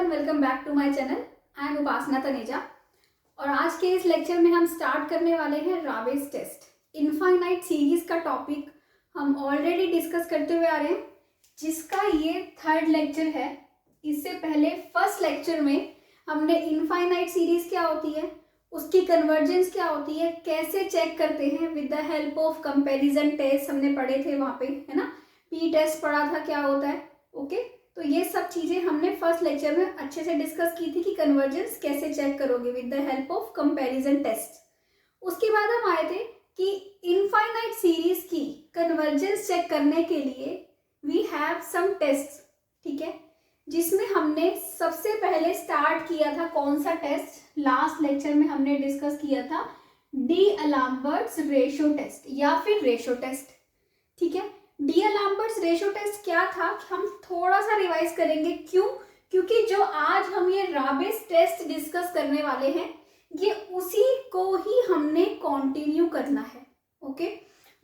And welcome back to my channel. I am Upasana Taneja और आज के इस लेक्चर में हम स्टार्ट करने वाले हैं राबेस टेस्ट। इनफाइनाइट सीरीज का टॉपिक हम ऑलरेडी डिस्कस करते हुए आ रहे हैं, जिसका ये थर्ड लेक्चर है। इससे पहले फर्स्ट लेक्चर में हमने इनफाइनाइट सीरीज क्या होती है, उसकी कन्वर्जेंस क्या होती है, कैसे चेक करते हैं with the help of comparison test हमने पढ़े थे वहाँ पे, है ना। पी टेस्ट पढ़ा था क्या होता है, ओके। तो ये सब चीज़ें हमने फर्स्ट लेक्चर में अच्छे से डिस्कस की थी कि कन्वर्जेंस कैसे चेक करोगे with the help of comparison test. उसके बाद हम आए थे कि इनफाइनाइट सीरीज की कन्वर्जेंस चेक करने के लिए वी हैव सम टेस्ट, ठीक है, जिसमें हमने सबसे पहले स्टार्ट किया था कौन सा टेस्ट, लास्ट लेक्चर में हमने डिस्कस किया था डी-अलाम्बर्ट्स रेशो टेस्ट या फिर रेशो टेस्ट, ठीक है। डी-अलाम्बर्ट्स रेशो टेस्ट क्या था हम थोड़ा सा रिवाइज करेंगे। क्यों? क्योंकि जो आज हम ये राबेस टेस्ट डिस्कस करने वाले हैं ये उसी को ही हमने कंटिन्यू करना है, ओके।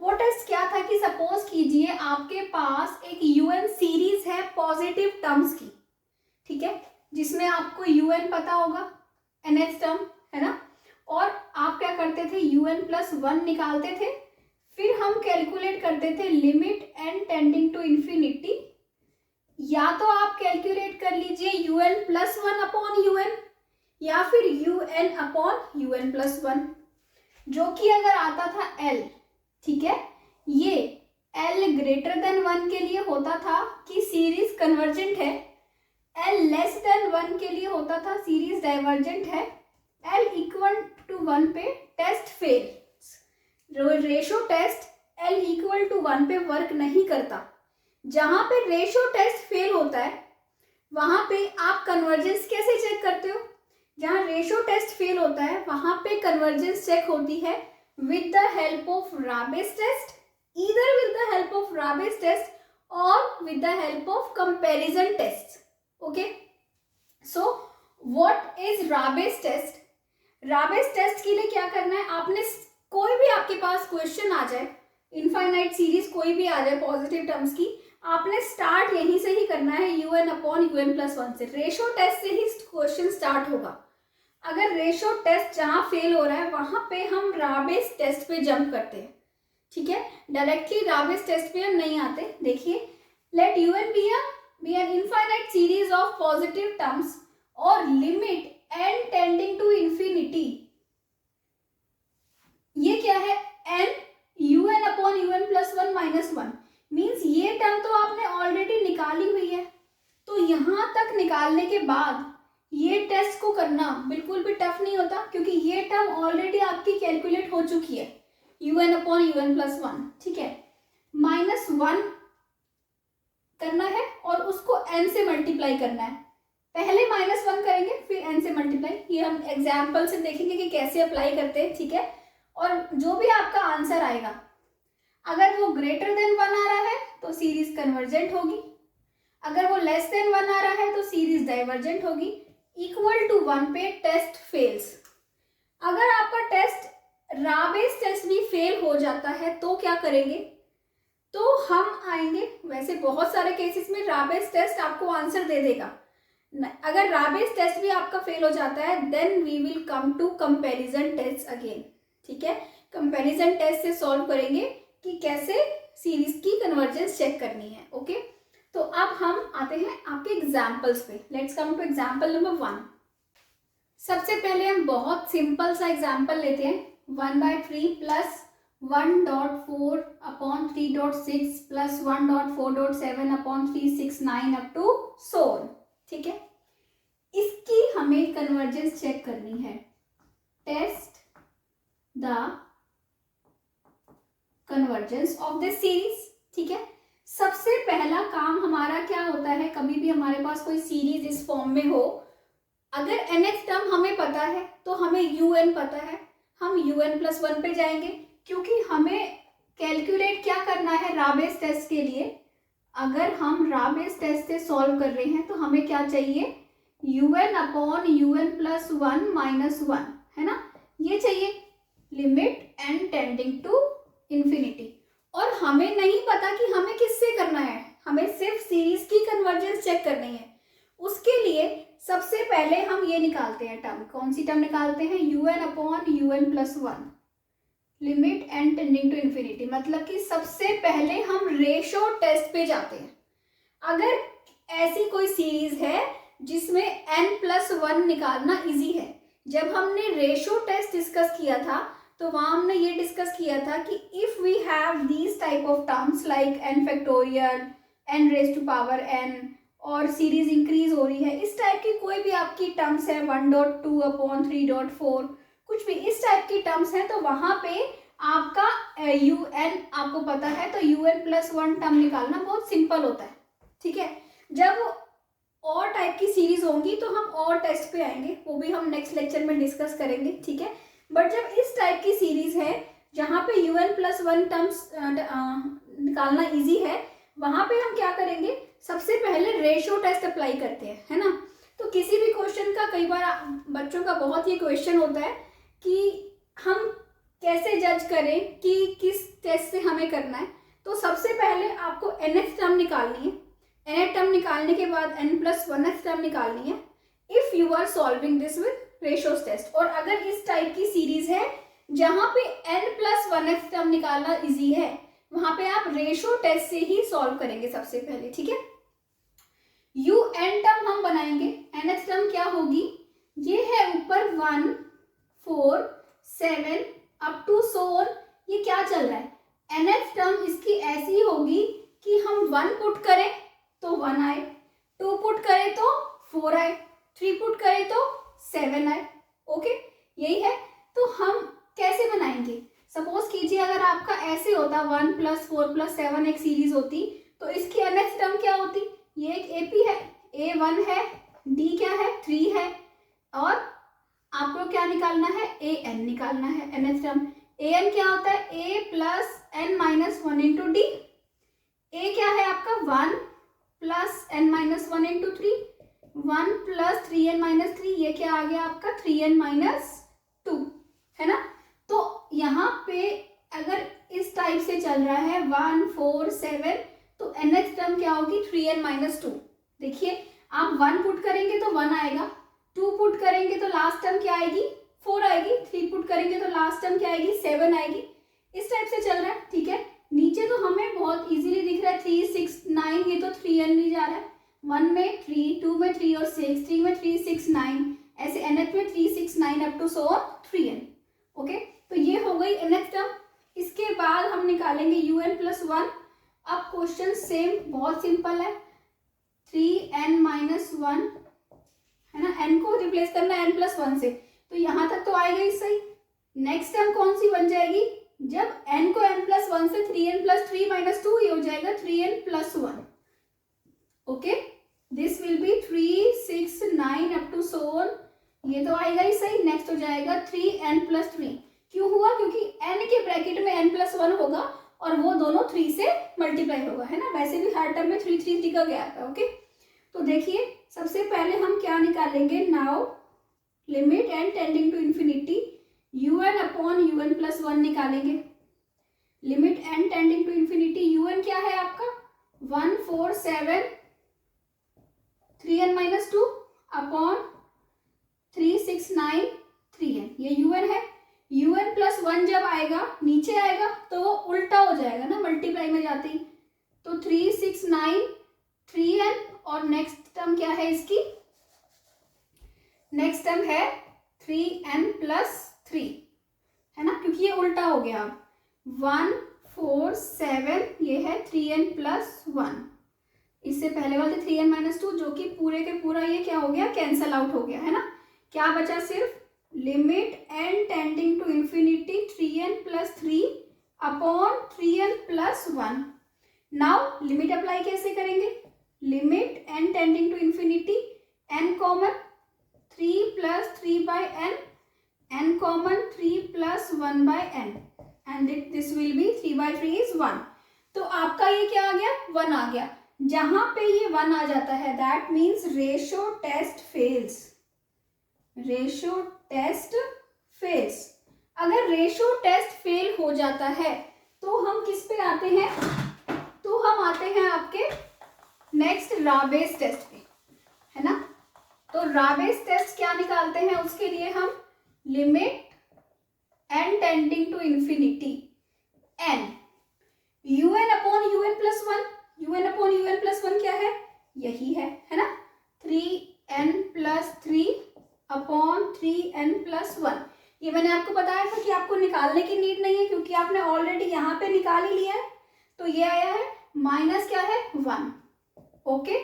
वो टेस्ट क्या था कि सपोज कीजिए आपके पास एक यूएन सीरीज है पॉजिटिव टर्म्स की, ठीक है, जिसमें आपको यूएन पता होगा, एनएच टर्म है ना, और आप क्या करते थे UN+1 निकालते थे, फिर हम कैलकुलेट करते थे limit n tending to infinity. या तो आप कैलकुलेट कर लीजिए UN+1 अपॉन UN या फिर UN अपॉन UN+1, जो कि अगर आता था L, ठीक है, ये L ग्रेटर देन 1 के लिए होता था कि सीरीज कन्वर्जेंट है, L लेस देन 1 के लिए होता था सीरीज डाइवर्जेंट है, L इक्वल टू 1 पे test fail. Ratio test L equal to 1 पे वर्क नहीं करता। जहां पे रेशो टेस्ट फेल होता है वहां पे आप कन्वर्जेंस कैसे चेक करते हो? जहां रेशो टेस्ट फेल होता है वहां पे कन्वर्जेंस चेक होती है with the help of Raabe's test, either with the help of Raabe's test और with the help of comparison test, okay. So what is Raabe's test? Raabe's test के लिए क्या करना है, आपने कोई भी आपके पास क्वेश्चन आ जाए, इनफाइनाइट सीरीज कोई भी आ जाए पॉजिटिव टर्म्स की, आपने स्टार्ट यहीं से ही करना है UN अपॉन UN+1 से। रेशो टेस्ट से ही क्वेश्चन स्टार्ट होगा। अगर रेशो टेस्ट जहां फेल हो रहा है वहां पे हम राबेस टेस्ट पे जंप करते हैं, ठीक है। डायरेक्टली राबेस टेस्ट पे हम नहीं आते। देखिए, let UN be an infinite series of positive terms और limit n tending to infinity. ये क्या है? n UN upon UN+1 -1 means ये टर्म तो आपने ऑलरेडी निकाली हुई है, तो यहां तक निकालने के बाद ये टेस्ट को करना बिल्कुल भी टफ नहीं होता, क्योंकि ये टर्म ऑलरेडी आपकी कैलकुलेट हो चुकी है UN अपॉन UN+1, ठीक है। -1 करना है और उसको n से मल्टीप्लाई करना है। पहले -1 करेंगे फिर n से मल्टीप्लाई। ये हम एग्जाम्पल से देखेंगे कि कैसे अप्लाई करते हैं, ठीक है। और जो भी आपका आंसर आएगा अगर वो ग्रेटर देन 1 आ रहा है तो सीरीज कन्वर्जेंट होगी, अगर वो लेस देन 1 आ रहा है तो सीरीज डाइवर्जेंट होगी, इक्वल टू 1 पे टेस्ट फेल्स। अगर आपका टेस्ट राबेस टेस्ट भी फेल हो जाता है तो क्या करेंगे? तो हम आएंगे, वैसे बहुत सारे केसेस में राबेस टेस्ट आपको आंसर दे देगा। अगर राबेस टेस्ट भी आपका फेल हो जाता है then we will come to comparison test again, ठीक है। कंपैरिजन टेस्ट से सॉल्व करेंगे कि कैसे सीरीज की कन्वर्जेंस चेक करनी है, ओके। तो अब हम आते हैं आपके एग्जाम्पल्स पे। Let's come to example number 1। सबसे पहले हम बहुत सिंपल सा एग्जाम्पल लेते हैं, 1/3 plus 1.4 upon 3.6 plus 1.4.7 upon 369 up to so on, ठीक है। इसकी हमें कन्वर्जेंस चेक करनी है। Test the convergence of this series, ठीक है। सबसे पहला काम हमारा क्या होता है, कभी भी हमारे पास कोई सीरीज इस फॉर्म में हो, अगर NH टर्म हमें पता है तो हमें UN पता है, हम UN+1 पे जाएंगे, क्योंकि हमें कैलकुलेट क्या करना है राबेस टेस्ट के लिए। अगर हम राबेस टेस्ट से सॉल्व कर रहे हैं तो हमें क्या चाहिए? UN अपॉन UN+1 -1, है ना, ये चाहिए, limit n tending to infinity. और हमें नहीं पता कि हमें किससे करना है, हमें सिर्फ सीरीज की कन्वर्जेंस चेक करनी है। उसके लिए सबसे पहले हम ये निकालते हैं टर्म, कौन सी टर्म निकालते हैं, un/un+1 limit n tending to infinity. मतलब कि सबसे पहले हम रेशो टेस्ट पे जाते हैं। अगर ऐसी कोई सीरीज है जिसमें n+1 निकालना इजी है, जब हमने रेशो टेस्ट डिस्कस किया था तो वहां हमने ये डिस्कस किया था कि if we have these type of terms like n factorial, n⁻n और सीरीज इंक्रीज हो रही है, इस टाइप की कोई भी आपकी टर्म्स है 1.2/3.4 कुछ भी इस टाइप की टर्म्स हैं, तो वहां पे आपका un आपको पता है, तो un+1 टर्म निकालना बहुत सिंपल होता है। ठीक है, जब और टाइप की सीरीज होंगी तो हम और टेस्ट पे आएंगे, वो भी हम नेक्स्ट लेक्चर में डिस्कस करेंगे। ठीक है, बट जब इस टाइप की सीरीज है जहाँ पे un+1 टर्म्स निकालना इजी है, वहां पे हम क्या करेंगे, सबसे पहले रेशो टेस्ट अप्लाई करते हैं, है ना। तो किसी भी क्वेश्चन का, कई बार बच्चों का बहुत ये क्वेश्चन होता है कि हम कैसे जज करें कि किस टेस्ट से हमें करना है। तो सबसे पहले आपको nth टर्म निकालनी है, nth टर्म निकालने के बाद n+1th टर्म निकालनी है if you are solving this with ratios test. और अगर इस टाइप की सीरीज है जहां पे n+1th टर्म निकालना इजी है, वहां पे आप रेशो टेस्ट से ही सॉल्व करेंगे सबसे पहले। ठीक है, un टर्म हम बनाएंगे, nth टर्म क्या होगी, ये है ऊपर 1 4 7 अप टू सो ऑन, ये क्या चल रहा है, nth टर्म इसकी ऐसी होगी कि हम 1 पुट करें तो 1 आए, 2 पुट करें तो 4 आए, 3 पुट करें तो 7 आए। ओके, यही है। तो हम कैसे बनाएंगे, सपोज कीजिए अगर आपका ऐसे होता 1+4+7 एक सीरीज होती, तो इसकी nth टर्म क्या होती, ये एक AP है, A1 है, D क्या है 3 है, और आपको क्या निकालना है, AN निकालना है nth टर्म। AN क्या होता है, A+n-1 इंटू D। A क्या है आपका 1 +n-1 इंटू 3, 1 + 3n-3, ये क्या आ गया आपका 3n-2, है ना। तो यहाँ पे अगर इस टाइप से चल रहा है 1 4 7, तो nth टर्म क्या होगी 3n-2। देखिए आप 1 पुट करेंगे तो 1 आएगा, 2 पुट करेंगे तो लास्ट टर्म क्या आएगी 4 आएगी, 3 पुट करेंगे तो लास्ट टर्म क्या आएगी 7 आएगी। इस टाइप से चल रहा है। ठीक है, नीचे तो हमें बहुत इजीली दिख रहा है 3 6 9, ये तो 3n नहीं जा रहा है, 1 में 3, 2 में 3 और 6, 3 में 3 6 9, ऐसे nth में 3 6 9 up to so on 3n। Okay, तो ये हो गई nth टर्म। इसके बाद हम निकालेंगे un+1। अब क्वेश्चन सेम, बहुत सिंपल है, 3n-1 है ना, n को रिप्लेस करना है n+1 से, तो यहां तक तो आएगा ही सही। नेक्स्ट टर्म कौन सी बन जाएगी, जब n को n+1 से 3n+3 - 2, ये हो जाएगा 3n+1। Okay, this will be 3 6 9 up to so on, ये तो आएगा ही सही। नेक्स्ट हो जाएगा 3n+3। क्यों हुआ, क्योंकि n के ब्रैकेट में n+1 होगा और वो दोनों 3 से मल्टीप्लाई होगा, है ना। वैसे भी हर टर्म में 3 3 3 का गैप है। ओके, तो देखिए सबसे पहले हम क्या निकालेंगे, now limit n tending to infinity un/un+1 निकालेंगे। Limit n tending to infinity, un क्या है आपका 1 4 7 3n-2 अपॉन 3 6 9 3n, ये un है। un+1 जब आएगा नीचे आएगा तो वो उल्टा हो जाएगा ना, मल्टीप्लाई में जाते ही, तो 3 6 9 3n, और नेक्स्ट टर्म क्या है इसकी, नेक्स्ट टर्म है 3n+3, है ना, क्योंकि ये उल्टा हो गया। 1 4 7 ये है 3n+1, इससे पहले वाले 3n-2 जो कि पूरे के पूरा ये क्या हो गया, कैंसल आउट हो गया, है ना। क्या बचा, सिर्फ limit n tending to infinity 3n+3 upon 3n+1। Now limit apply कैसे करेंगे, limit n tending to infinity, n common 3 + 3/n, n common 3 + 1/n, and this will be 3/3 is 1। तो आपका ये क्या आ गया, 1 आ गया। जहां पे ये 1 आ जाता है that means ratio test fails, ratio test fails. अगर रेशो टेस्ट फेल हो जाता है तो हम किस पे आते हैं, तो हम आते हैं आपके नेक्स्ट राबेस टेस्ट पे, है ना। तो राबेस टेस्ट क्या निकालते हैं, उसके लिए हम limit n tending to infinity n un upon un plus one, un upon un plus one क्या है, यही है ना, 3n plus 3 upon 3n plus 1। ये मैंने आपको बताया था कि आपको निकालने की नीड नहीं है क्योंकि आपने ऑलरेडी यहाँ पे निकाल ही लिया है। तो ये आया है माइनस क्या है 1। ओके,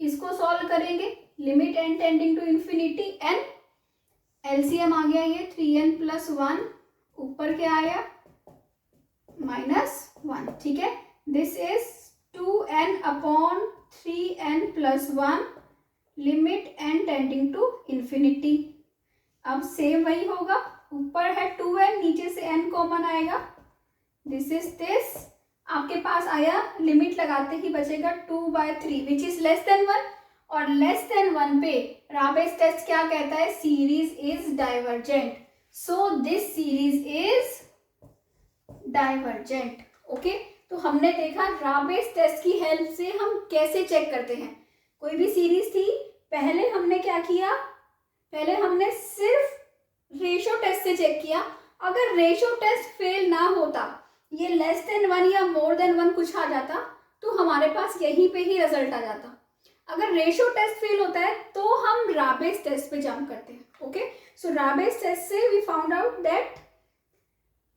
इसको सॉल्व करेंगे, limit n tending to infinity n, LCM आ गया ये 3n प्लस 1, ऊपर क्या आया -1, ठीक है। This is 2n upon 3n plus 1 limit n tending to infinity. अब सेम वही होगा, ऊपर है 2n, नीचे से n कॉमन आएगा, दिस इज दिस, आपके पास आया, लिमिट लगाते ही बचेगा 2/3 विच इज लेस देन 1, और लेस देन 1 पे राबेस टेस्ट क्या कहता है, series is divergent, so this series is divergent. Okay, तो हमने देखा राबेस टेस्ट की हेल्प से हम कैसे चेक करते हैं। कोई भी सीरीज थी, पहले हमने क्या किया, पहले हमने सिर्फ रेशो टेस्ट से चेक किया, अगर रेशो टेस्ट फेल ना होता, ये लेस देन 1 या मोर देन 1 कुछ आ जाता, तो हमारे पास यहीं पे ही रिजल्ट आ जाता। अगर रेशो टेस्ट फेल होता है तो हम राबेस टेस्ट पे जंप करते हैं। ओके, सो राबेस टेस्ट से we found out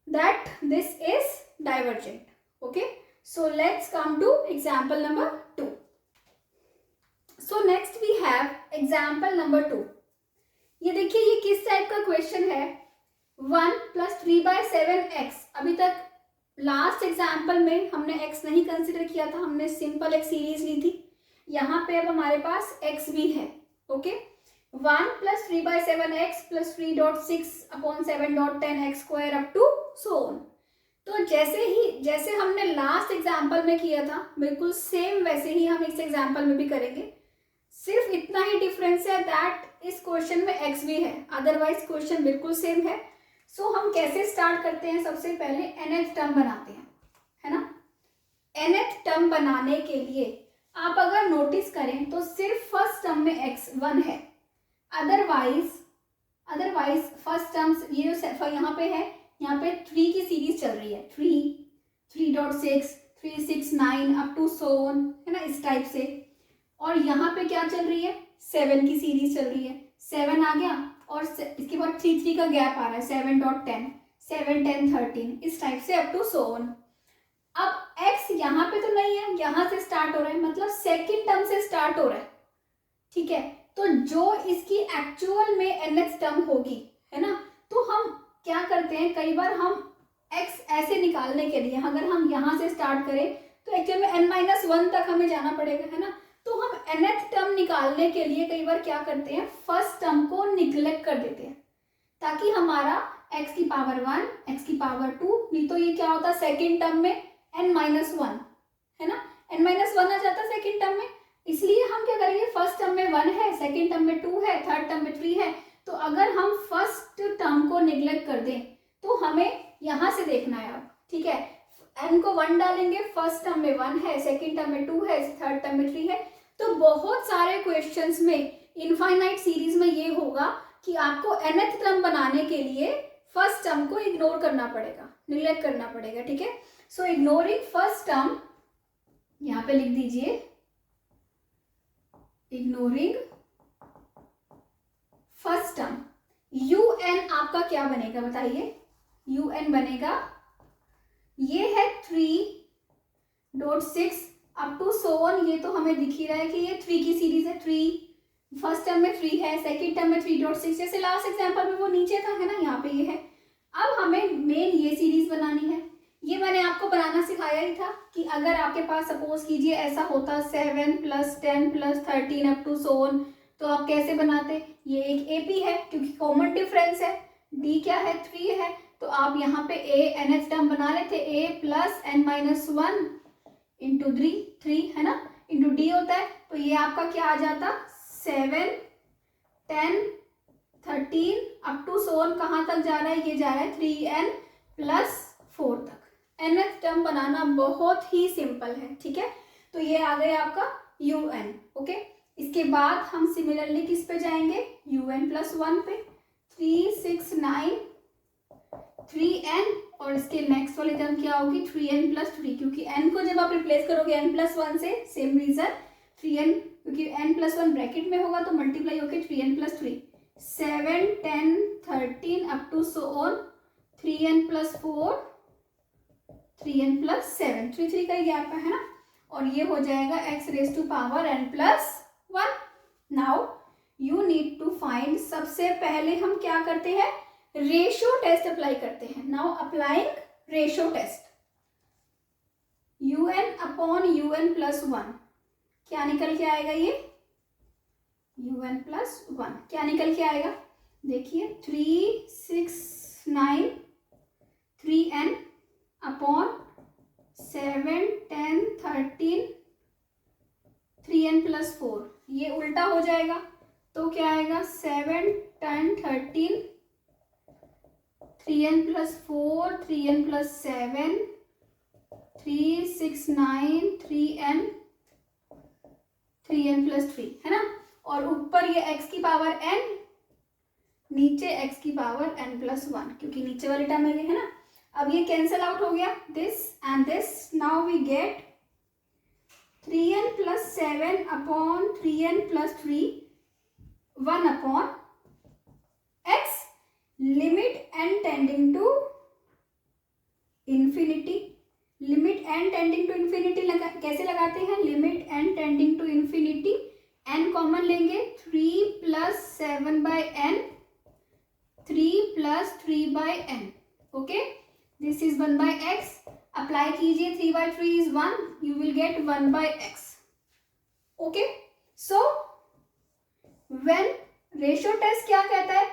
that this is divergent. Okay, so let's come to example number 2. So next we have example number 2. ये देखिए, ये किस टाइप का क्वेश्चन है, 1 + 3/7x। अभी तक लास्ट एग्जाम्पल में हमने x नहीं कंसिडर किया था, हमने सिंपल एक सीरीज ली थी। यहाँ पे अब हमारे पास x भी है। Okay, 1 + 3/7x + 3.6 upon 7.10x² up to so on. तो जैसे हमने लास्ट एग्जाम्पल में किया था, बिल्कुल सेम वैसे ही हम इस एग्जाम्पल में भी करेंगे। सिर्फ इतना ही डिफरेंस है दैट इस क्वेश्चन में x भी है, अदरवाइज क्वेश्चन बिल्कुल सेम है। सो हम कैसे स्टार्ट करते हैं, सबसे पहले nth टर्म बनाते हैं, है ना। nth टर्म बनाने के लिए आप अगर नोटिस करें तो सिर्फ फर्स्ट टर्म में x 1 है, अदरवाइज फर्स्ट टर्म्स ये जो यहाँ पे है, यहाँ पे 3 की सीरीज चल रही है, 3, 3.6, 369 अप टू सो ऑन, है ना, इस टाइप से। और यहाँ पे क्या चल रही है, 7 की सीरीज चल रही है, 7 आ गया और इसके बाद 3 का गैप आ रहा है, 7.10, 7, 10, 13, इस टाइप से अप टू सो ऑन। अब x यहाँ पे तो नहीं है, यहाँ से स्टार्ट हो रहा है, मतलब सेकेंड टर्म से स्टार्ट हो रहा है, ठीक है। तो जो इसकी एक्चुअल में nth टर्म होगी, है ना, तो हम क्या करते हैं, कई बार हम x ऐसे निकालने के लिए अगर हम यहाँ से स्टार्ट करें तो एक्चुअल में n-1 तक हमें जाना पड़ेगा, है ना। तो हम nth टर्म निकालने के लिए कई बार क्या करते हैं, फर्स्ट टर्म को निग्लेक्ट कर देते हैं, ताकि हमारा x की पावर 1, x की पावर 2, नहीं तो ये क्या होता, सेकेंड टर्म में n-1, है ना, n-1 आ जाता सेकेंड टर्म में। इसलिए हम क्या करेंगे, फर्स्ट टर्म में 1 है, सेकेंड टर्म में 2 है, थर्ड टर्म में 3 है, तो अगर हम फर्स्ट टर्म को निग्लेक्ट कर दें तो हमें यहाँ से देखना है अब, ठीक है। n को 1 डालेंगे, फर्स्ट टर्म में 1 है, सेकेंड टर्म में 2 है, थर्ड टर्म में 3 है। तो बहुत सारे क्वेश्चंस में इनफाइनाइट सीरीज में ये होगा कि आपको nth टर्म बनाने के लिए फर्स्ट टर्म को इग्नोर करना पड़ेगा, निग्लेक्ट करना पड़ेगा, ठीक है। सो इग्नोरिंग फर्स्ट टर्म, यहाँ पे लिख दीजिए, इग्नोरिंग फर्स्ट टर्म, un आपका क्या बनेगा बताइए, un बनेगा, ये है 3.6 अप टू सो ऑन, ये तो हमें दिख ही रहा है कि ये 3 की सीरीज है, 3 फर्स्ट टर्म में 3 है, सेकेंड टर्म में 3.6, जैसे लास्ट एग्जांपल में वो नीचे था, है ना, यहाँ पे ये है। अब हमें मेन ये सीरीज बनानी है, ये मैंने आपको बनाना सिखाया ही था कि अगर आपके पास सपोज कीजिए ऐसा होता 7 + 10 + 13 अप टू सो ऑन, तो आप कैसे बनाते, ये एक AP है क्योंकि कॉमन डिफरेंस है, D क्या है, 3 है, तो आप यहाँ पे nth टर्म बना लेते, a + n-1 इंटू 3, है ना, इंटू D होता है, तो ये आपका क्या आ जाता, 7, 10, 13 अप टू सो ऑन, कहाँ तक जा रहा है, ये जा रहा है 3n + 4 तक। nth टर्म बनाना बहुत ही सिंपल है, ठीक है। तो ये आ गया आपका un। ओके, इसके बाद हम सिमिलरली किस पे जाएंगे, un+1 पे, 3 6 9 3n, और इसके नेक्स्ट वाली टर्म क्या होगी 3n+3, क्योंकि n को जब आप रिप्लेस करोगे n+1 से, सेम रीजन 3n, क्योंकि n+1 ब्रैकेट में होगा तो मल्टीप्लाई होके 3n+3, 7 10 13 up to so on 3n+4 3n+7, 3 का गैप है ना, और ये हो जाएगा x⁻n+1। Now you need to find, सबसे पहले हम क्या करते हैं, रेशियो टेस्ट अप्लाई करते हैं। Now applying ratio test, un/un+1 क्या निकल के आएगा, ये un+1 क्या निकल के आएगा, देखिए 3 6 9 3n अपॉन 7 10 13 3n+4, ये उल्टा हो जाएगा तो क्या आएगा 7 10 13 3n+4 3n+7 3 6 9 3n 3n+3 है ना, और ऊपर ये x की पावर n, नीचे x की पावर n+1, क्योंकि नीचे वाली टर्म है ये, है ना। अब ये कैंसिल आउट हो गया, this and this, now we get 3n+7 upon 3n+3 1 upon x, limit n tending to infinity, limit n tending to infinity कैसे लगाते हैं, limit n tending to infinity, n common लेंगे, 3 + 7/n 3 + 3/n, okay, this is 1/x, apply कीजिए, 3/3 is 1, you will get 1/x, okay. So when ratio test क्या कहता है,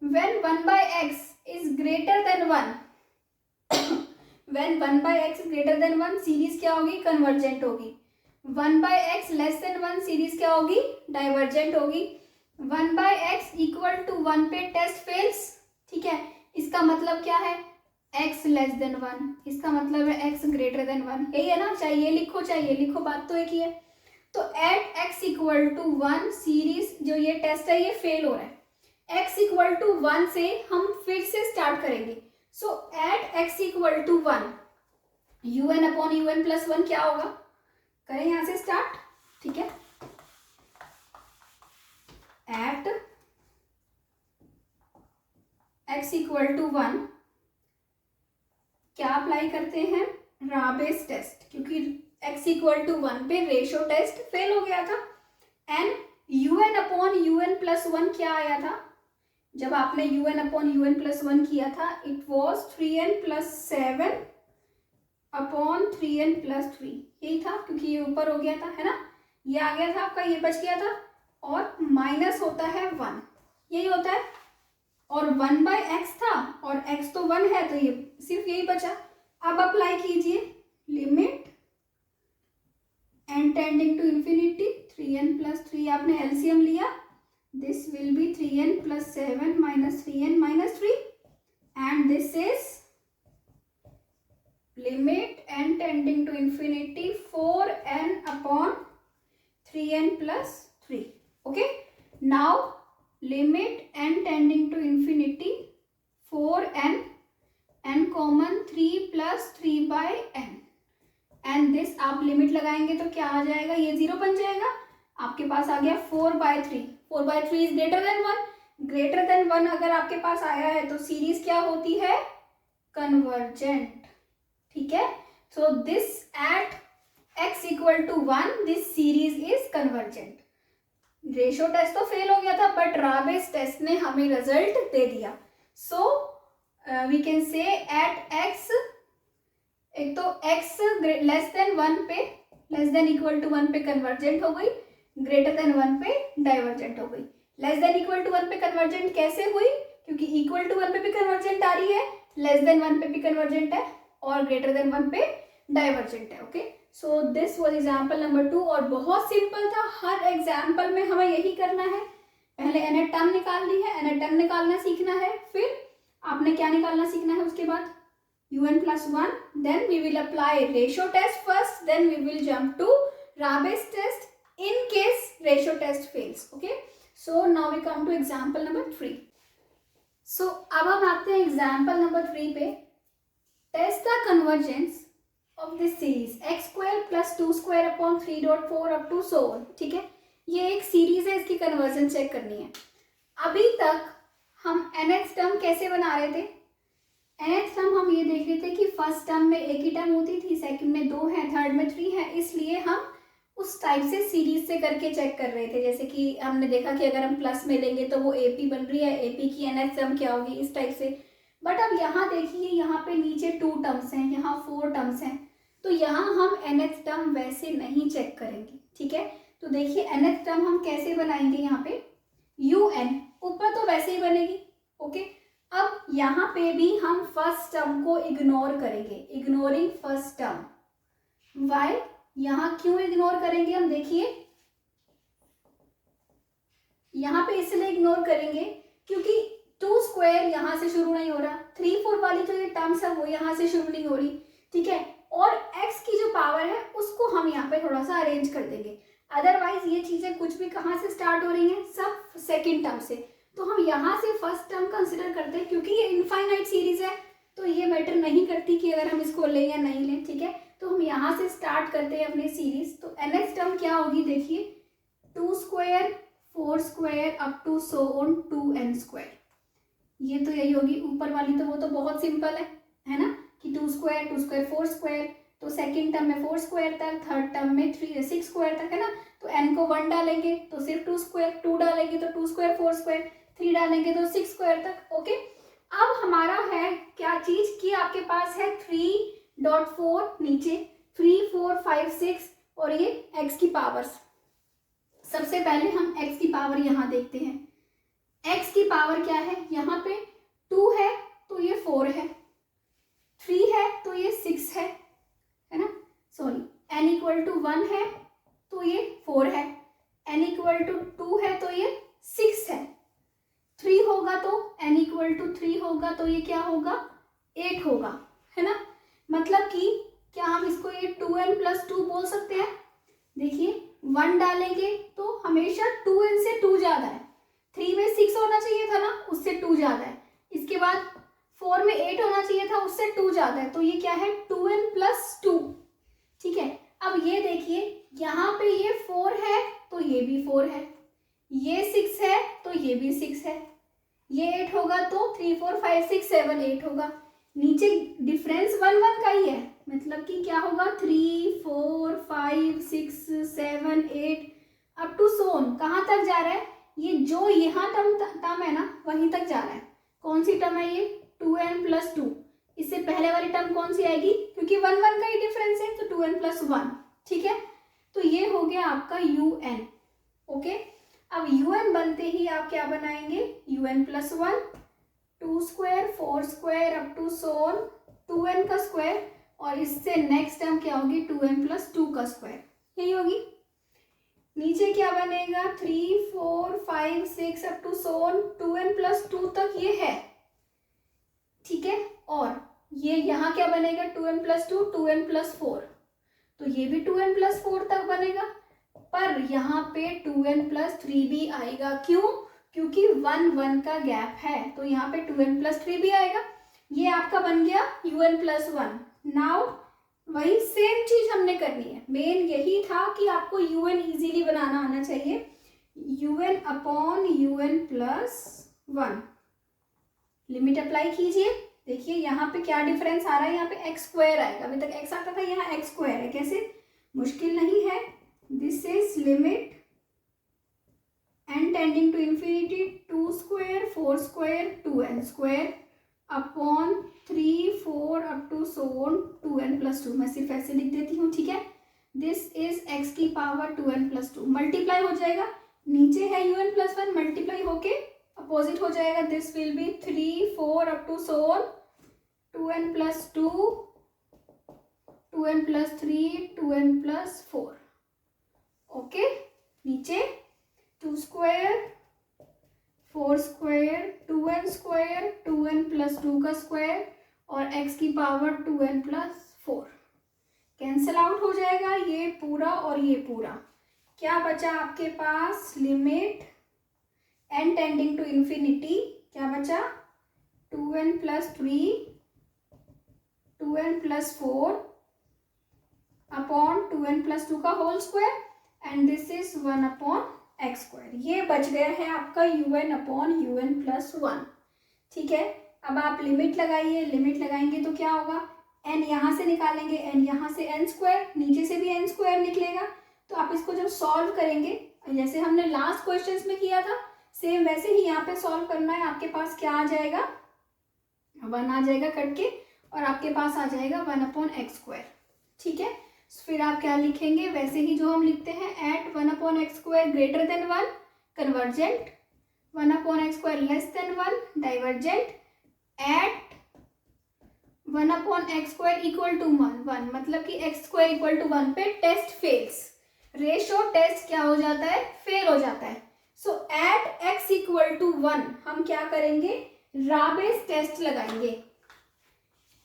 when 1/x is greater than 1, when 1/x is greater than 1 series क्या होगी, convergent होगी, 1/x less than 1 series क्या होगी, divergent होगी, 1/x = 1 पे टेस्ट फेल्स, ठीक है, इसका मतलब क्या है, x लेस देन 1, इसका मतलब है x ग्रेटर देन 1, यही है ना, चाहे ये लिखो चाहे ये लिखो, बात तो एक ही है। तो एट x = 1 सीरीज जो ये टेस्ट है ये फेल हो रहा है, x = 1 से हम फिर से स्टार्ट करेंगे, सो एट x = 1 un/un+1 क्या होगा, करें यहां से स्टार्ट, ठीक है, एट x = 1 क्या अप्लाई करते हैं, राबेस टेस्ट, क्योंकि x = 1 पे रेशियो टेस्ट फेल हो गया था, एंड un/un+1 क्या आया था, जब आपने un/un+1 किया था, it was 3n+7 upon 3n+3, यही था, क्योंकि ये ऊपर हो गया था, है ना, ये आ गया था आपका, ये बच गया था, और माइनस होता है 1, यही होता है, और 1/x था और x तो 1 है, तो ये सिर्फ यही बचा। अब अप्लाई कीजिए limit n tending to infinity, 3n+3 आपने एलसीएम लिया, this will be 3n+7 - 3n - 3, and this is limit n tending to infinity 4n upon 3n+3, okay. Now limit n tending to infinity 4n, n common 3 + 3/n, and this आप limit लगाएंगे तो क्या आ जाएगा, ये 0 बन जाएगा, आपके पास आ गया 4/3, 4/3 is greater than 1, greater than 1 अगर आपके पास आया है तो सीरीज क्या होती है, कन्वर्जेंट, ठीक है। सो दिस एट x = 1 दिस series is convergent. Ratio test तो फेल हो गया था, बट राबेस टेस्ट ने हमें रिजल्ट दे दिया। So we can say at x, एक तो x लेस देन 1 पे, लेस देन इक्वल टू 1 पे कन्वर्जेंट हो गई, ग्रेटर देन 1 पे डाइवर्जेंट हो गई। लेस देन इक्वल टू 1 पे कन्वर्जेंट कैसे हुई, क्योंकि इक्वल टू 1 पे भी कन्वर्जेंट आ रही है, लेस देन 1 पे भी कन्वर्जेंट है, और ग्रेटर देन 1 पे डाइवर्जेंट है, okay. So this was example number 2, और बहुत सिंपल था, हर एग्जाम्पल में हमें यही करना है, पहले एन टर्म निकालनी है, एन टर्म निकालना सीखना है, फिर आपने क्या निकालना सीखना है उसके बाद, un+1, then we will apply ratio test first, then we will jump to Rabe's test, in case ratio test fails. Okay, so now we come to example number 3. So अब हम आते हैं एग्जाम्पल नंबर 3 पे. Test the convergence of this series x square plus 2 square upon 3.4 up to so on. ठीक है, ये एक series है, इसकी कन्वर्जन चेक करनी है. अभी तक हम nth टर्म कैसे बना रहे थे? nth टर्म हम ये देख रहे थे कि फर्स्ट टर्म में एक ही टर्म होती थी, सेकंड में 2 है, थर्ड में 3 है, इसलिए हम उस टाइप से सीरीज से करके चेक कर रहे थे. जैसे कि हमने देखा कि अगर हम प्लस में लेंगे तो वो AP बन रही है, AP की nth टर्म क्या होगी, इस टाइप से. बट अब यहाँ देखिए, यहाँ पे नीचे 2 टर्म्स हैं, यहाँ 4 टर्म्स हैं, तो यहाँ हम nth टर्म वैसे नहीं चेक करेंगे. ठीक है, तो देखिए nth टर्म हम कैसे बनाएंगे. यहाँ पे UN ऊपर तो वैसे ही बनेगी. ओके, अब यहाँ पे भी हम फर्स्ट टर्म को इग्नोर करेंगे, इग्नोरिंग फर्स्ट टर्म. वाई? यहाँ क्यों इग्नोर करेंगे हम? देखिए यहाँ पे इसलिए इग्नोर करेंगे क्योंकि 2 स्क्वायर यहाँ से शुरू नहीं हो रहा, 3 4 वाली जो ये टर्म्स है वो यहाँ से शुरू नहीं हो रही. ठीक है, और x की जो पावर है उसको हम यहाँ पे थोड़ा सा अरेंज कर देंगे. अदरवाइज ये चीजें कुछ भी कहाँ से स्टार्ट हो रही हैं, सब सेकेंड टर्म से. तो हम यहाँ से फर्स्ट टर्म कंसिडर करते हैं क्योंकि ये इनफाइनाइट सीरीज है, तो ये मैटर नहीं करती कि अगर हम इसको लें या नहीं लें. ठीक है, तो हम यहाँ से स्टार्ट करते हैं अपनी सीरीज. तो nth टर्म क्या होगी? देखिए 2 square 4 square up to so on 2n square. ये तो यही होगी. ऊपर वाली तो वो तो बहुत सिंपल है ना, कि 2 स्क्वायर 4 स्क्वायर, तो सेकेंड टर्म में 4 स्क्वायर तक, थर्ड टर्म में 6 स्क्वायर तक, है ना. तो n को 1 डालेंगे तो सिर्फ 2 स्क्वायर, 2 डालेंगे तो 2 स्क्वायर 4 स्क्वायर, 3 डालेंगे तो 6 स्क्वायर तक. ओके, अब हमारा है क्या चीज कि आपके पास है 3.4 नीचे, 3 4 5 6 और ये x की पावर्स. सबसे पहले हम x की पावर यहाँ देखते हैं. x की पावर क्या है? यहाँ पे 2 है तो ये 4 है, 3 है तो ये 6 है ना. सॉरी, n इक्वल टू 1 है तो ये 4 है, n इक्वल टू 2 है तो ये 6 है, 3 होगा तो n इक्वल टू 3 होगा तो ये क्या होगा? 8 होगा, है ना. मतलब कि क्या हम इसको ये 2n प्लस 2 बोल सकते हैं? देखिए 1 डालेंगे तो हमेशा 2n से 2 ज्यादा है, 3 में 6 होना चाहिए था ना, उससे 2 ज्यादा है. इसके बाद 4 में 8 होना चाहिए था, उससे 2 ज्यादा है, तो ये क्या है? 2n plus 2. ठीक है, अब ये देखिए यहाँ पे ये 4 है तो ये भी 4 है, ये 6 है तो ये भी 6 है, ये 8 होगा तो 3 4 5 6 7 8 होगा. नीचे डिफरेंस 1 1 का ही है, मतलब कि क्या होगा? 3 4 5 6 7 8 अप टू सो ऑन. कहाँ तक जा रहा है? ये जो यहाँ टर्म है ना वहीं तक जा रहा है. कौन सी टर्म है ये? 2n plus 2. इससे पहले वाली टर्म कौन सी आएगी? क्योंकि 1 1 का ही डिफरेंस है, तो 2n प्लस 1. ठीक है, तो ये हो गया आपका un. ओके, अब un बनते ही आप क्या बनाएंगे? un plus 1, 2 square 4 square up to so on 2n का स्क्वायर, और इससे नेक्स्ट टर्म क्या होगी? 2n प्लस 2 का स्क्वायर. यही होगी. नीचे क्या बनेगा? 3 4 5 6 up to so on 2n plus 2 तक ये है. ठीक है, और ये यहाँ क्या बनेगा? 2n प्लस 2 2n प्लस 4, तो ये भी 2n प्लस 4 तक बनेगा. पर यहाँ पे 2n प्लस 3 भी आएगा. क्यों? क्योंकि 1 1 का गैप है, तो यहाँ पे 2n प्लस 3 भी आएगा. ये आपका बन गया un प्लस 1. नाउ वही सेम चीज हमने करनी है. मेन यही था कि आपको un इजीली बनाना आना चाहिए. un upon un plus 1 limit apply कीजिए. देखिए यहाँ पे क्या डिफरेंस आ रहा है? यहाँ पे एक्स स्क्वायर आएगा. अभी तक एक्स आता था, यहाँ एक्स स्क्वायर है. कैसे? मुश्किल नहीं है. This is limit n tending to infinity 2 square 4 square 2n square upon 3 4 up to so on 2n plus 2. मैं सिर्फ ऐसे लिख देती हूँ. ठीक है, दिस इज x की पावर 2n प्लस 2. मल्टीप्लाई हो जाएगा, नीचे है un प्लस 1, मल्टीप्लाई होके अपोजिट हो जाएगा. This will be 3 4 up to so on 2n plus 2 2n plus 3 2n plus 4. Okay, नीचे 2 square 4 square 2n square 2n plus 2 का स्क्वायर और x की power 2n plus 4. Cancel out हो जाएगा ये पूरा और ये पूरा. क्या बचा आपके पास, limit n tending to infinity, क्या बचा 2n plus 3 2n plus 4 upon 2n plus 2 का whole square and this is 1 upon x square. ये बच गया है आपका un अपॉन un प्लस 1। ठीक है, अब आप लिमिट लगाइए, लिमिट लगाएंगे तो क्या होगा, n यहाँ से निकालेंगे, n यहाँ से n स्क्वायर, नीचे से भी n स्क्वायर निकलेगा। तो आप इसको जब सॉल्व करेंगे, जैसे हमने लास्ट क्वेश्चंस में किया था, सेम वैसे ही यहाँ पे सॉल्व करना है। आपके पास क्या आ जाएगा, 1 आ जाएगा कट के, और आपके पास आ जाएगा 1 अपॉन एक्स स्क्वायर। ठीक है, फिर आप क्या लिखेंगे, वैसे ही जो हम लिखते हैं, at 1 upon x square greater than 1 convergent, 1 upon x square less than 1 divergent, at 1 upon x square equal to 1, मतलब कि एक्स स्क्वायर इक्वल टू 1 पे टेस्ट फेल्स, रेशो टेस्ट क्या हो जाता है, फेल हो जाता है। सो एट एक्स इक्वल टू 1 हम क्या करेंगे, राबेस टेस्ट लगाएंगे।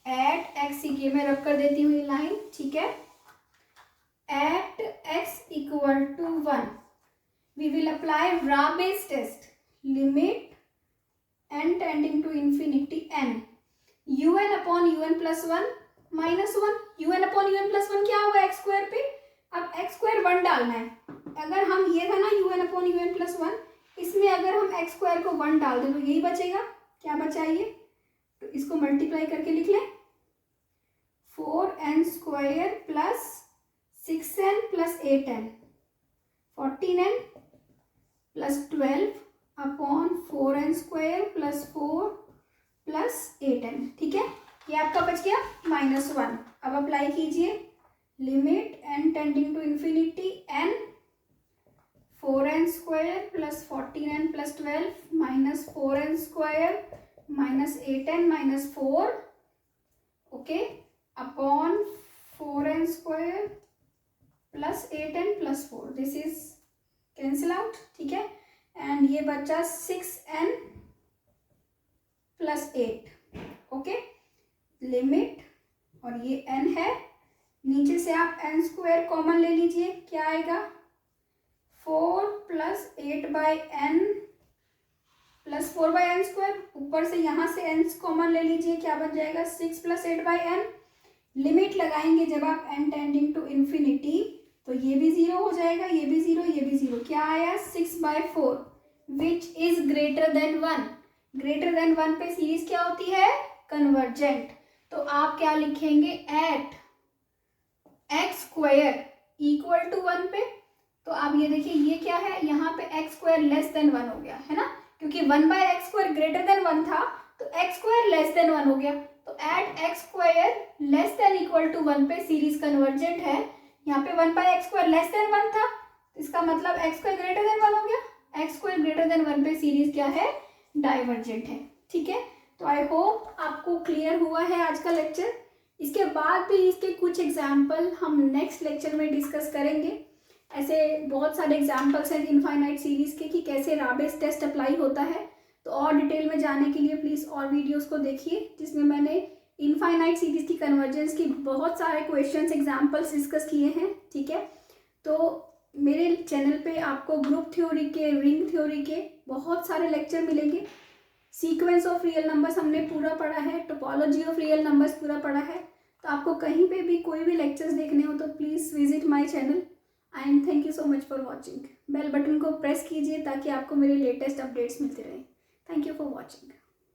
एट एक्स, ये मैं रख कर देती हूँ ये लाइन, ठीक है, at x equal to 1 we will apply Raabe's test, limit n tending to infinity n, un upon un plus 1 minus 1, un upon un plus 1 क्या होगा एक्स स्क्वायर पे, अब एक्स स्क्वायर 1 डालना है। अगर हम ये था ना un अपॉन un प्लस 1, इसमें अगर हम एक्स स्क्वायर को 1 डाल दें तो यही बचेगा, क्या बचा ये, तो इसको मल्टीप्लाई करके लिख लें, 4n square plus 6n plus 8n, 14n plus 12 upon 4n square plus 4 plus 8n। ठीक है, ये आपका बच गया -1। अब अप्लाई कीजिए, limit n tending to infinity n, 4n square plus 14n plus 12 minus 4n square minus 8n minus 4, okay, upon 4n square plus 8n plus 4, this is cancel out. ठीक है, एंड ये बचा 6n प्लस 8, ओके, लिमिट, और ये n है, नीचे से आप n स्क्वायर कॉमन ले लीजिए, क्या आएगा 4 plus 8 by n plus 4 by n square, ऊपर से यहाँ से n कॉमन ले लीजिए, क्या बन जाएगा 6 प्लस 8 बाई n। लिमिट लगाएंगे जब आप n टेंडिंग टू इन्फिनिटी, तो ये भी 0 हो जाएगा, ये भी 0, ये भी 0, क्या आया 6/4 which is greater than 1। Greater than 1 पे सीरीज क्या होती है, कन्वर्जेंट। तो आप क्या लिखेंगे, at x square equal to 1 पे, तो आप ये देखिए ये क्या है, यहाँ पे एक्स स्क्वायर लेस देन 1 हो गया है ना, क्योंकि 1/x स्क्वायर ग्रेटर देन 1 था, तो एक्स स्क्वायर लेस देन 1 हो गया। तो at x square less than equal to 1 पे सीरीज कन्वर्जेंट है। यहाँ पे 1/x स्क्वायर लेस देन 1 था, इसका मतलब एक्स स्क्वायर ग्रेटर देन 1 हो गया। एक्स स्क्वायर ग्रेटर देन 1 पे सीरीज क्या है, डाइवर्जेंट है। ठीक है, तो आई होप आपको क्लियर हुआ है आज का लेक्चर। इसके बाद भी इसके कुछ एग्जाम्पल हम नेक्स्ट लेक्चर में डिस्कस करेंगे। ऐसे बहुत सारे एग्जाम्पल्स हैं इनफाइनाइट सीरीज के कि कैसे राबेस टेस्ट अप्लाई होता है। तो और डिटेल में जाने के लिए प्लीज़ और वीडियोस को देखिए, जिसमें मैंने इनफाइनाइट सीरीज की कन्वर्जेंस की बहुत सारे क्वेश्चंस एग्जाम्पल्स डिस्कस किए हैं। ठीक है, तो मेरे चैनल पे आपको ग्रुप थ्योरी के, रिंग थ्योरी के बहुत सारे लेक्चर मिलेंगे। सीक्वेंस ऑफ रियल नंबर्स हमने पूरा पढ़ा है, टोपोलॉजी ऑफ रियल नंबर्स पूरा पढ़ा है। तो आपको कहीं पे भी कोई भी लेक्चर्स देखने हो तो please visit my channel and thank you so much for watching. Bell button को प्रेस कीजिए ताकि आपको मेरे लेटेस्ट अपडेट्स मिलते रहें। Thank you for watching.